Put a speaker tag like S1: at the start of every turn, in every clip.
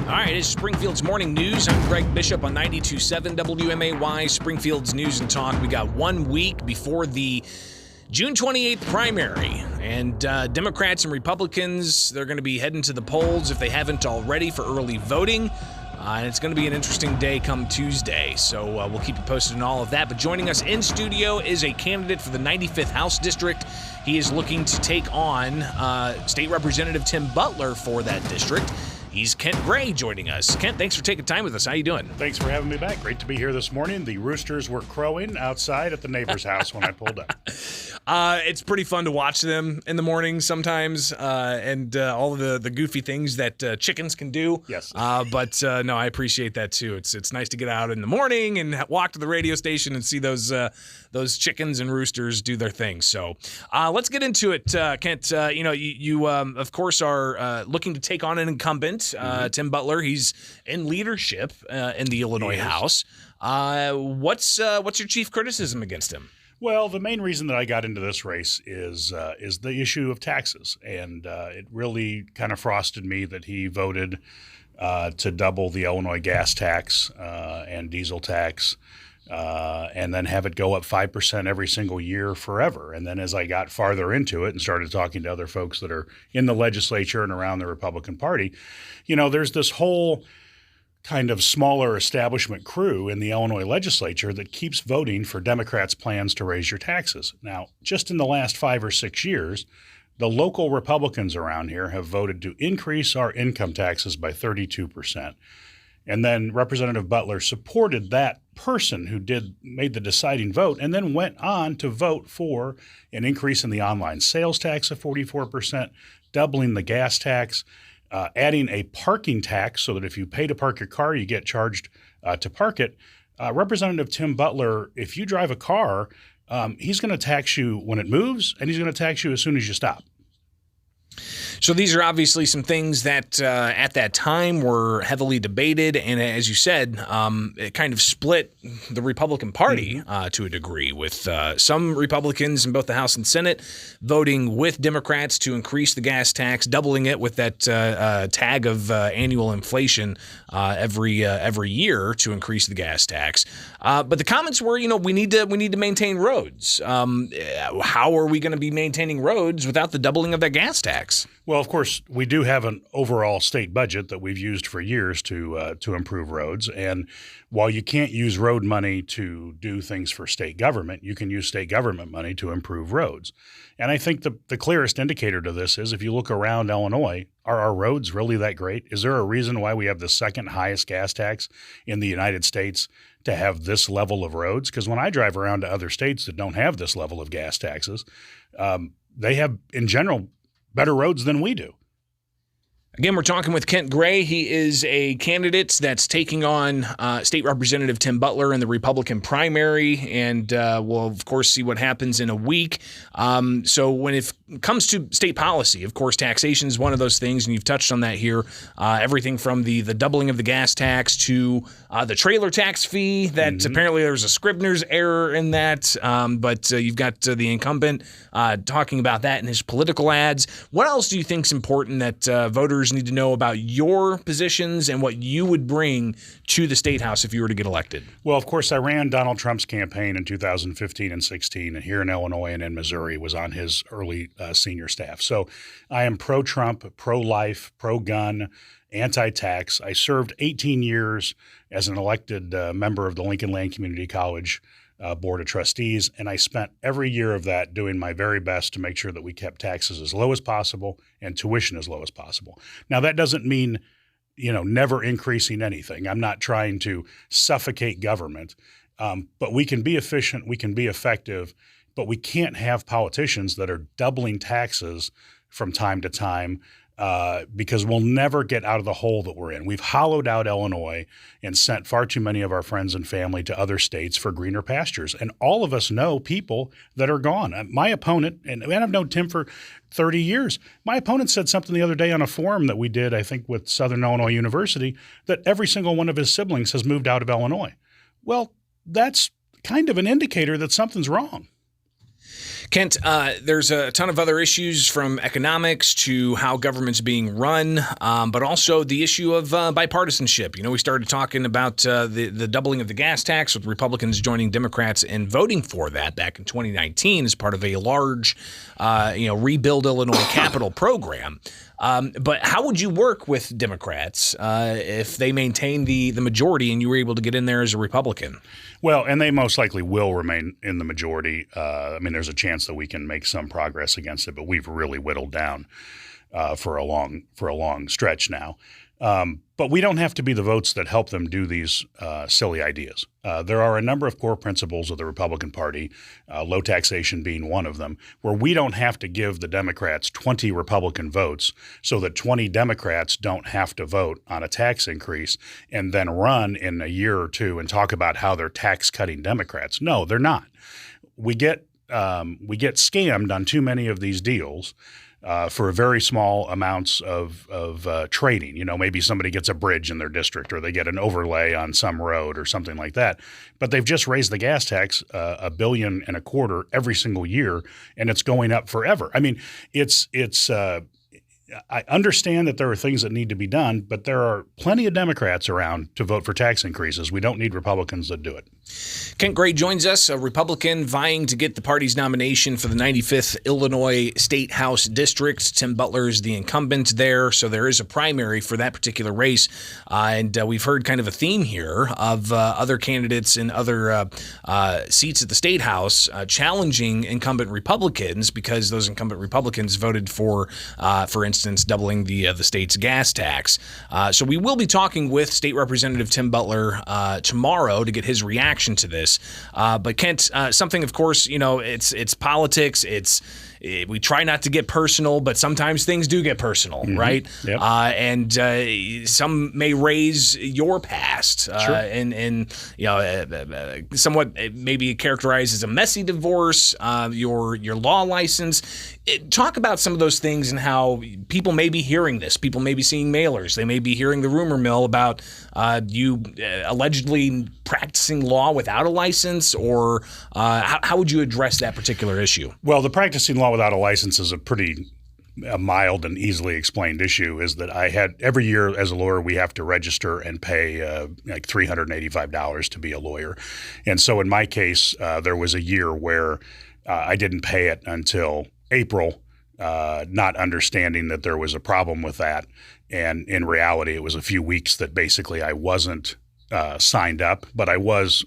S1: All right, it's Springfield's Morning News. I'm Greg Bishop on 92.7 WMAY, Springfield's News and Talk. We got 1 week before the June 28th primary, and Democrats and Republicans, they're going to be heading to the polls if they haven't already for early voting. And it's going to be an interesting day come Tuesday, so we'll keep you posted on all of that. But joining us in studio is a candidate for the 95th House District. He is looking to take on State Representative Tim Butler for that district. He's Kent Gray joining us. Kent, thanks for taking time with us. How you doing?
S2: Thanks for having me back. Great to be here this morning. The roosters were crowing outside at the neighbor's house when I pulled up.
S1: It's pretty fun to watch them in the morning sometimes, and all of the goofy things that chickens can do.
S2: Yes.
S1: But no, I appreciate that too. It's nice to get out in the morning and walk to the radio station and see those chickens and roosters do their thing. So let's get into it, Kent. You of course are looking to take on an incumbent. Tim Butler, he's in leadership in the Illinois House. What's your chief criticism against him?
S2: Well, the main reason that I got into this race is the issue of taxes, and it really kind of frosted me that he voted to double the Illinois gas tax and diesel tax, and then have it go up 5% every single year forever. And then as I got farther into it and started talking to other folks that are in the legislature and around the Republican Party, there's this whole kind of smaller establishment crew in the Illinois legislature that keeps voting for Democrats' plans to raise your taxes. Now, just in the last 5 or 6 years, the local Republicans around here have voted to increase our income taxes by 32%. And then Representative Butler supported that person who made the deciding vote and then went on to vote for an increase in the online sales tax of 44%, doubling the gas tax, adding a parking tax so that if you pay to park your car, you get charged to park it. Representative Tim Butler, if you drive a car, he's going to tax you when it moves, and he's going to tax you as soon as you stop.
S1: So these are obviously some things that at that time were heavily debated, and as you said, it kind of split the Republican Party to a degree, with some Republicans in both the House and Senate voting with Democrats to increase the gas tax, doubling it with that tag of annual inflation every year to increase the gas tax. But the comments were, we need to maintain roads. How are we going to be maintaining roads without the doubling of that gas tax?
S2: Well, of course, we do have an overall state budget that we've used for years to improve roads. And while you can't use road money to do things for state government, you can use state government money to improve roads. And I think the clearest indicator to this is if you look around Illinois, are our roads really that great? Is there a reason why we have the second highest gas tax in the United States to have this level of roads? Because when I drive around to other states that don't have this level of gas taxes, they have, in general, better roads than we do.
S1: Again, we're talking with Kent Gray. He is a candidate that's taking on State Representative Tim Butler in the Republican primary, and we'll, of course, see what happens in a week. So when it comes to state policy, of course, taxation is one of those things, and you've touched on that here. Everything from the doubling of the gas tax to the trailer tax fee that apparently there's a Scribner's error in that, but you've got the incumbent talking about that in his political ads. What else do you think is important that voters need to know about your positions and what you would bring to the State House if you were to get elected?
S2: Well, of course, I ran Donald Trump's campaign in 2015 and 16, and here in Illinois and in Missouri was on his early senior staff. So I am pro-Trump, pro-life, pro-gun, anti-tax. I served 18 years as an elected member of the Lincoln Land Community College Board of Trustees, and I spent every year of that doing my very best to make sure that we kept taxes as low as possible and tuition as low as possible. Now, that doesn't mean, never increasing anything. I'm not trying to suffocate government, but we can be efficient, we can be effective, but we can't have politicians that are doubling taxes from time to time because we'll never get out of the hole that we're in. We've hollowed out Illinois and sent far too many of our friends and family to other states for greener pastures. And all of us know people that are gone. My opponent, and I've known Tim for 30 years, my opponent said something the other day on a forum that we did, I think, with Southern Illinois University, that every single one of his siblings has moved out of Illinois. Well, that's kind of an indicator that something's wrong.
S1: Kent, there's a ton of other issues from economics to how government's being run, but also the issue of bipartisanship. We started talking about the doubling of the gas tax with Republicans joining Democrats and voting for that back in 2019 as part of a large, Rebuild Illinois capital program. But how would you work with Democrats if they maintain the majority and you were able to get in there as a Republican?
S2: Well, and they most likely will remain in the majority. There's a chance that we can make some progress against it, but we've really whittled down for a long stretch now. But we don't have to be the votes that help them do these silly ideas. There are a number of core principles of the Republican Party, low taxation being one of them, where we don't have to give the Democrats 20 Republican votes so that 20 Democrats don't have to vote on a tax increase and then run in a year or two and talk about how they're tax-cutting Democrats. No, they're not. We get scammed on too many of these deals. For very small amounts of trading. Maybe somebody gets a bridge in their district or they get an overlay on some road or something like that. But they've just raised the gas tax $1.25 billion every single year, and it's going up forever. I understand that there are things that need to be done, but there are plenty of Democrats around to vote for tax increases. We don't need Republicans that do it.
S1: Kent Gray joins us, a Republican vying to get the party's nomination for the 95th Illinois State House District. Tim Butler is the incumbent there, so there is a primary for that particular race. And we've heard kind of a theme here of other candidates in other seats at the State House challenging incumbent Republicans because those incumbent Republicans voted for instance, doubling the state's gas tax. So we will be talking with State Representative Tim Butler tomorrow to get his reaction to this. But Kent, something, of course, it's politics. We try not to get personal, but sometimes things do get personal, right?
S2: Yep.
S1: And some may raise your past,
S2: Sure.
S1: and somewhat maybe characterized as a messy divorce, your law license. Talk about some of those things and how people may be hearing this. People may be seeing mailers. They may be hearing the rumor mill about you allegedly practicing law without a license, or how would you address that particular issue?
S2: Well, the practicing law without a license is a mild and easily explained issue. Is that I had every year as a lawyer we have to register and pay like $385 to be a lawyer, and so in my case there was a year where I didn't pay it until April, not understanding that there was a problem with that, and in reality it was a few weeks that basically I wasn't signed up, but I was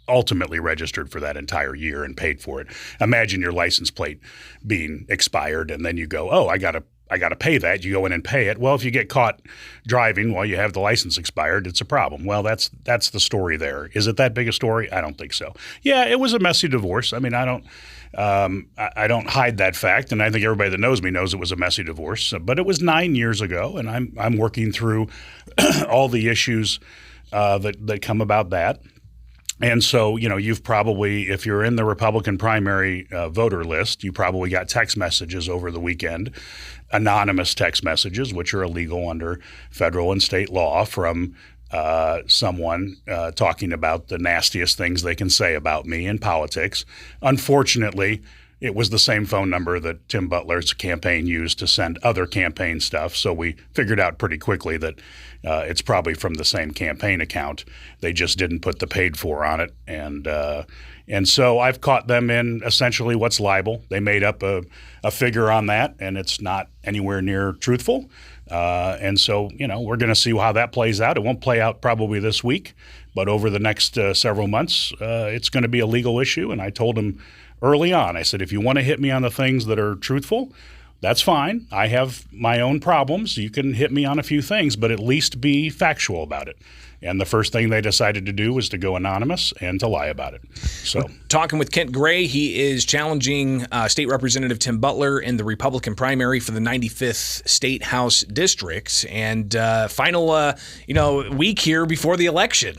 S2: ultimately registered for that entire year and paid for it. Imagine your license plate being expired and then you go, oh, I got to pay that. You go in and pay it. Well, if you get caught driving while you have the license expired, it's a problem. Well, that's the story there. Is it that big a story? I don't think so. Yeah, it was a messy divorce. I don't hide that fact, and I think everybody that knows me knows it was a messy divorce. But it was 9 years ago, and I'm working through all the issues that come about that. And so, you've probably, if you're in the Republican primary voter list, you probably got text messages over the weekend, anonymous text messages, which are illegal under federal and state law, from someone talking about the nastiest things they can say about me in politics. Unfortunately, it was the same phone number that Tim Butler's campaign used to send other campaign stuff. So we figured out pretty quickly that it's probably from the same campaign account. They just didn't put the paid for on it. And so I've caught them in essentially what's libel. They made up a figure on that, and it's not anywhere near truthful. And so, we're going to see how that plays out. It won't play out probably this week, but over the next several months, it's going to be a legal issue. And I told them early on, I said, if you want to hit me on the things that are truthful, that's fine. I have my own problems. You can hit me on a few things, but at least be factual about it. And the first thing they decided to do was to go anonymous and to lie about it. So,
S1: talking with Kent Gray, he is challenging State Representative Tim Butler in the Republican primary for the 95th State House District, and final week here before the election.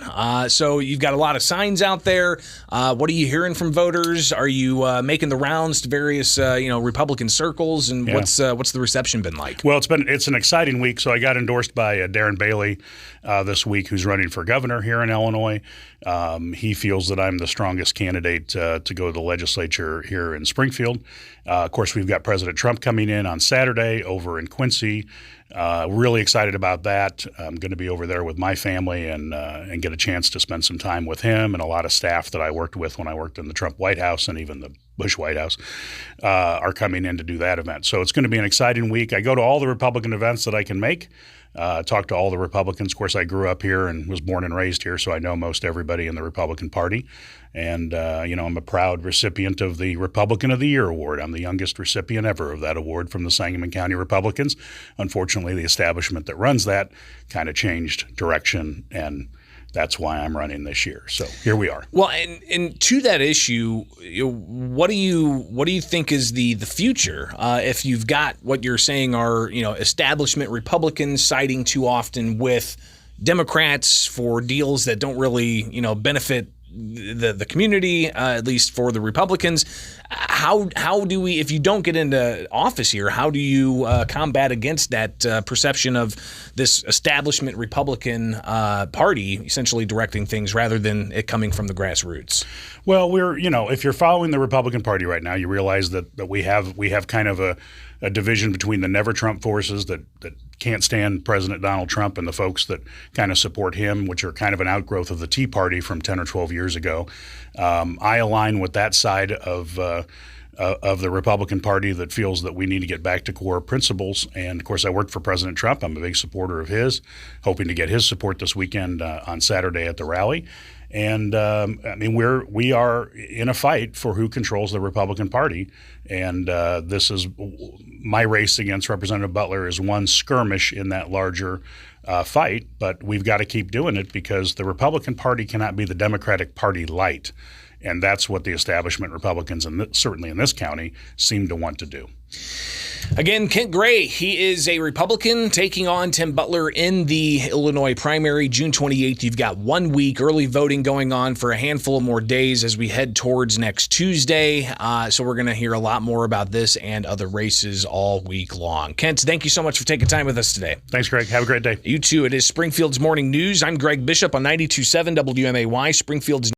S1: So you've got a lot of signs out there. What are you hearing from voters? Are you making the rounds to various Republican circles, and
S2: Yeah.
S1: What's the reception been like?
S2: Well, it's an exciting week. So I got endorsed by Darren Bailey this week, who's running for governor here in Illinois. He feels that I'm the strongest candidate to go to the legislature here in Springfield. Of course, we've got President Trump coming in on Saturday over in Quincy. Really excited about that. I'm going to be over there with my family and get a chance to spend some time with him and a lot of staff that I worked with when I worked in the Trump White House and even the Bush White House are coming in to do that event. So it's going to be an exciting week. I go to all the Republican events that I can make. Talk to all the Republicans. Of course, I grew up here and was born and raised here, so I know most everybody in the Republican Party. And, I'm a proud recipient of the Republican of the Year award. I'm the youngest recipient ever of that award from the Sangamon County Republicans. Unfortunately, the establishment that runs that kind of changed direction, and that's why I'm running this year. So here we are.
S1: Well, and to that issue, what do you think is the future? If you've got what you're saying are establishment Republicans siding too often with Democrats for deals that don't really benefit the community, at least for the Republicans. How do we, if you don't get into office here, how do you combat against that perception of this establishment Republican party essentially directing things rather than it coming from the grassroots?
S2: Well, if you're following the Republican Party right now, you realize that we have kind of a division between the never Trump forces that can't stand President Donald Trump and the folks that kind of support him, which are kind of an outgrowth of the Tea Party from 10 or 12 years ago. I align with that side of the Republican Party that feels that we need to get back to core principles. And of course, I worked for President Trump. I'm a big supporter of his, hoping to get his support this weekend on Saturday at the rally. And we are in a fight for who controls the Republican Party. And this is my race against Representative Butler is one skirmish in that larger fight. But we've got to keep doing it because the Republican Party cannot be the Democratic Party light. And that's what the establishment Republicans, and certainly in this county, seem to want to do.
S1: Again, Kent Gray, he is a Republican taking on Tim Butler in the Illinois primary, June 28th. You've got 1 week early voting going on for a handful of more days as we head towards next Tuesday. So we're going to hear a lot more about this and other races all week long. Kent, thank you so much for taking time with us today.
S2: Thanks, Greg. Have a great day.
S1: You too. It is Springfield's Morning News. I'm Greg Bishop on 92.7 WMAY, Springfield's